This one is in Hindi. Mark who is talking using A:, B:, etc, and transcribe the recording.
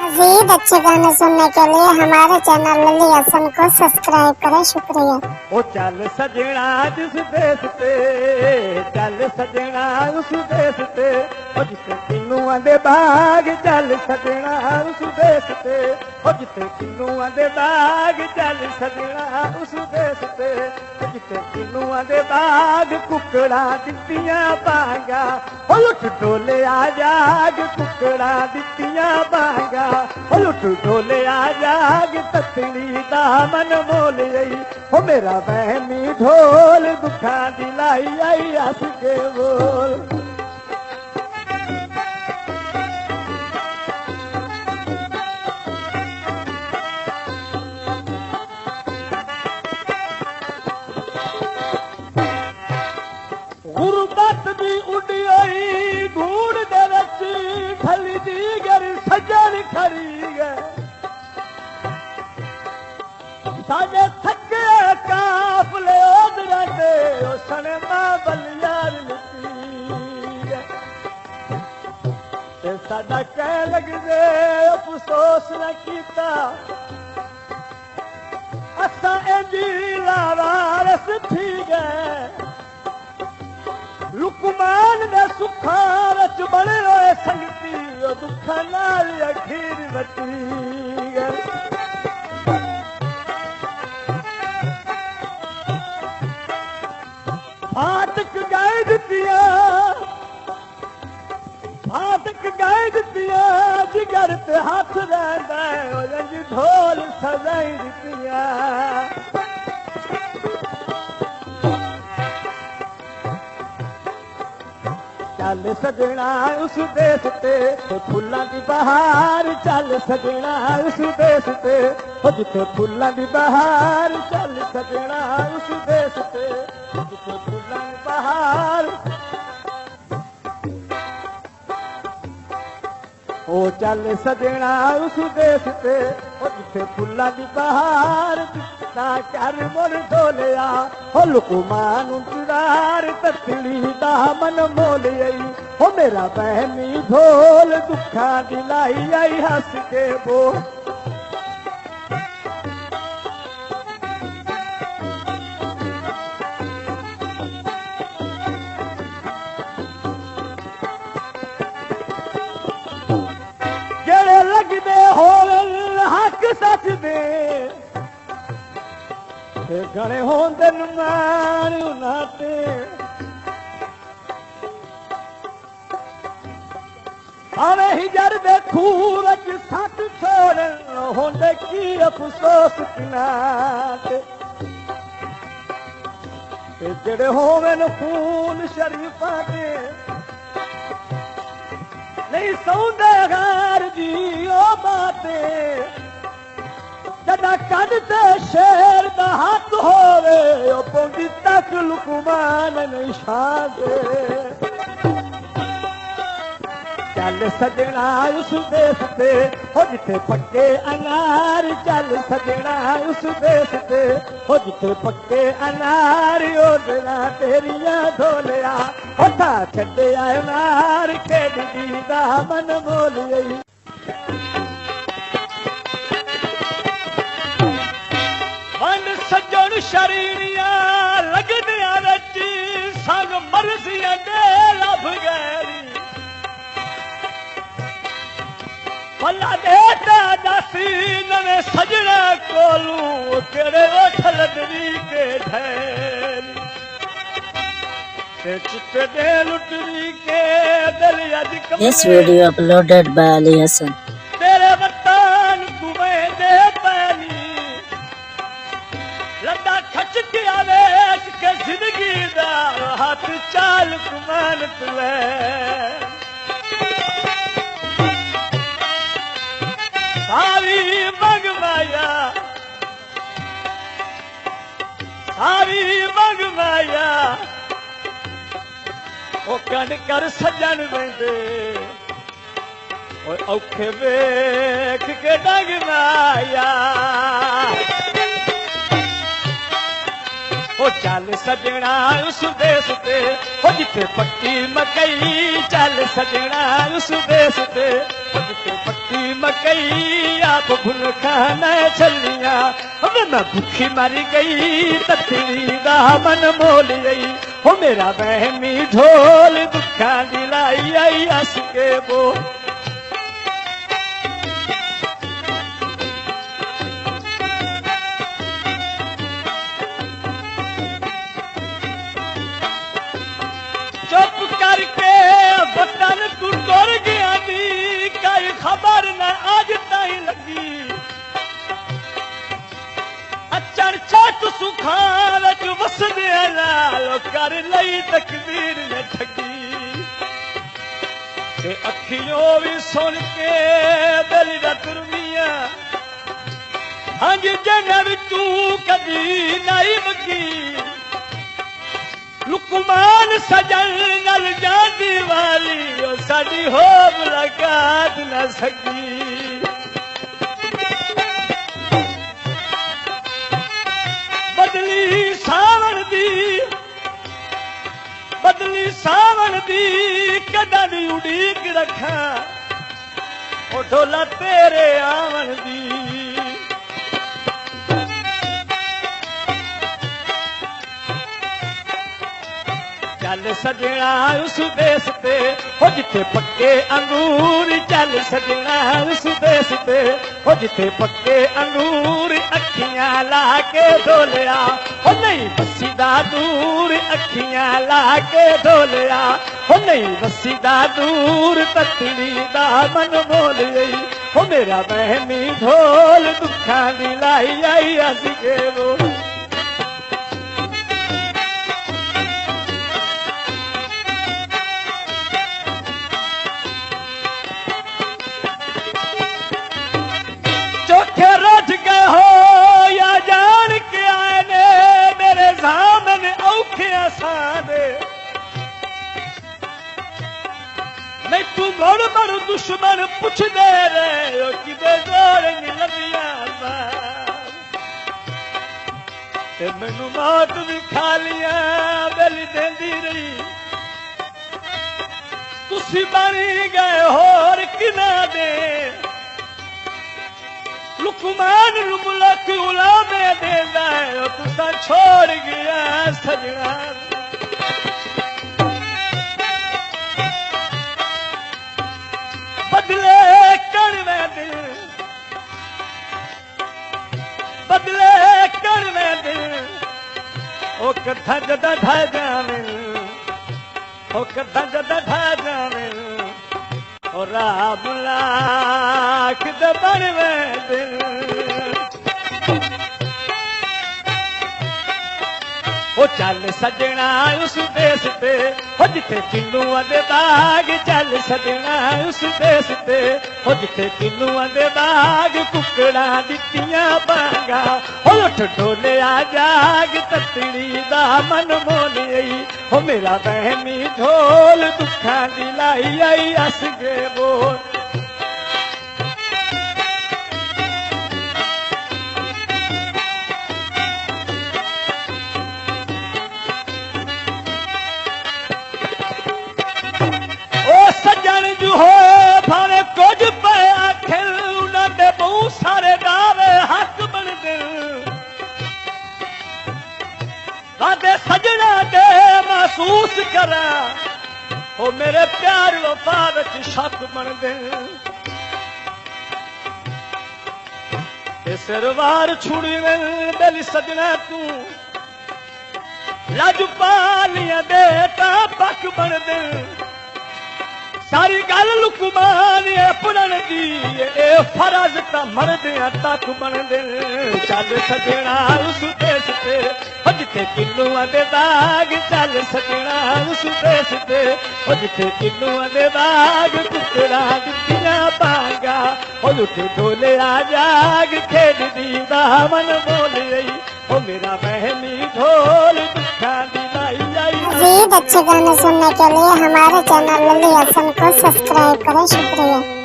A: मजीद अच्छे गाने सुनने के लिए हमारे चैनल लली हसन को सब्सक्राइब करें। शुक्रिया।
B: ओ चल सजना जिस देश पे, चल सजना उस देश पे, ओ जिथे किन्नुआ दे बाग, चल सजना उस देश पे, ओ जिथे किन्नुआ दे बाग, चल सजना उस देश पे, ओ जिथे किन्नुआ दे बाग, कुकड़ा दित्तियां बांगा, ओ लुट डोले आ जाग, कुकड़ा दित्तियां बांगा, ओ लुट डोले आ जाग, ततली दा मन मोल आई, ओ मेरा बहनी ढोल दुखा दिलाई आई हंस के बोल। गुरबत भी उड़ी आई धूड़ दे विच, खली दी गर सजन खड़ी गए, साजे थके काफले ओदरा दे, ओ सने मां बलियार लिखी ते साडा कह लग दे अफसोस न कीता, असां इंजी लावारस थी गए, लुकमान ने सुखा विच बड़े होए संगती, ओ दुखा नाल अखीर बची गए। फाटक गाय दित्तियां, फाटक गाय दित्तियां, जिगर ते हाथ रहिंदा ओ इंज ढोल सजाई दित्तियां, चल सजना उस देश ते, फुल्लां दी बहार, चल सजना उस देश ते, जिथे फुल्लां दी बहार, चल सजना उस देश ते, जिथे फुल्लां दी बहार, ओ चल सजना उस देश ते, जिथे फुल्लां दी बहार, ना कर मुर ढोलिया, ओ लुकमान चुरार, ततली दा मन मोल आई, ओ मेरा बहनी ढोल दुखा दिलाई आई हंस के बोल। जेड़े लगदे होवन हक सच दे, गणे होंदे मान उन्हां ते, आवे हिजर दे खूह विच सट छोड़न, होंदे की अफसोस किनां ते, जेड़े होवन खून शरीफां ते, नहीं सौंदे गैर दी ओ बातें, जदा कद ते शेर दा हाथ होवे, ओ पौंदी तक लुकमान निशान दे, चल सजना उस देश ते, ओ जिथे पक्के अनार, चल सजना उस देश ते, ओ जिथे पक्के अनार, ओदना तेरियां ढोलिया, ओठा छड्डे अनार, खेडदी दा मन मोल आई। मन सजन शरीरिया लगदियां रच, संग मरजियां दे लभ गैरी, भला देता दासी नवे सजना कोलू, केड़े ओठ लदरी के ढैल, चिट्टे दे लुटरी के दिल अज कमरे।
C: This video uploaded by Ali Hassan.
B: तेरे वतन कुएं दे पानी, लड्डा खच के आवे के जिंदगी दा, हाथ चाल कुमान तुले, सारी मंग माया, सारी मंग माया, ओ कंड कर सजन वेंदे, ओ औखे वेख के डंग माया, ओ चल सजना उस देश ते, ओ जिथे पक्की मकई, चल सजना उस देश ते, ओ जिथे पक्की रोटी मकई आप भुन खाना छलिया अब मैं भूखी मर गई ततली दा मन मोल गई हो मेरा बहमी ढोल दुखा दिलाई आई हस के वो चुप करके बटन तू टुर गया नी कई खबर न आज ताई लगी चर्चा तू सुखान च वसदे लाल कर लई तकदीर ने ठगी ते अखियों भी सुन के दिल दा तुरमिया हंज जन तू कदी नहीं मगी लुकमान सजन नल जाती वाली ओ साडी हो मुलाकात न सकी बदली सावन दी कदा दी उड़ीक रखा ओ ढोला तेरे आवन दी चल सजना उस देश ते हो जिथे पक्के अंगूर चल सजना उस देश ते हो जिथे पक्के अंगूर अखियां ला के ढोलिया हो नहीं वसीदा दूर अखियां ला के ढोलिया हो नहीं वसीदा दूर ततली दा मन बोल गई हो मेरा बहमी ढोल दुखा दी लाई आई हस के वो चौथे रथ गए हो या जान के आए ने मेरे सामने औखे आसाने नहीं तू मुड़ मुड़ दुश्मन पुछ दे रहे हो कि जोड़ लगिया मैनू मौत भी खा लिया बेली देंदी रही तुसी बनी गए होर किना दे लुकमान मुलक उलामे देंदा है तुसा छोड़ गया सजना बदले कर मैं दिल बदले कर मैं दिल ओ कथा जदा ढा जावे ओ कथा जदा ढा जावे और राम लाख दबर में दिल ओ चल सजना उस देश ते हो जिथे किन्नुआं दे बाग चल सजना उस देश ते हो जिथे किन्नुआं दे बाग कुकड़ा दित्तियां बांगा हो उठ ढोलिया जाग ततड़ी दा मन मोल आई हो मेरा बहमी ढोल दुखा दी लाई आई हस के बोल सजन जो हो भावे कुछ पे आखिर उन्होंने बहुत सारे दावे हक बन दे सजना दे महसूस करा ओ मेरे प्यार वफा विच शक बन दे सिरवार छुड़ी दिल सजना तू लज पालिया दे ता पक बन दे सारी गल लुकमान अपनन दी ए फरज ता मरदियां तक बन दे चल सजना उस देश ते हो जिथे किन्नुआं दे बाग चल सजना उस देश ते हो जिथे किन्नुआं दे बाग कुकड़ा दित्तियां बांगा हो उठे ढोलिया जाग खेडदी दा मन बोल आई हो मेरा बहनी ढोल दुखा दी लाई आई
A: मज़ीद अच्छे गाने सुनने के लिए हमारे चैनल लली हसन को सब्सक्राइब करें। शुक्रिया।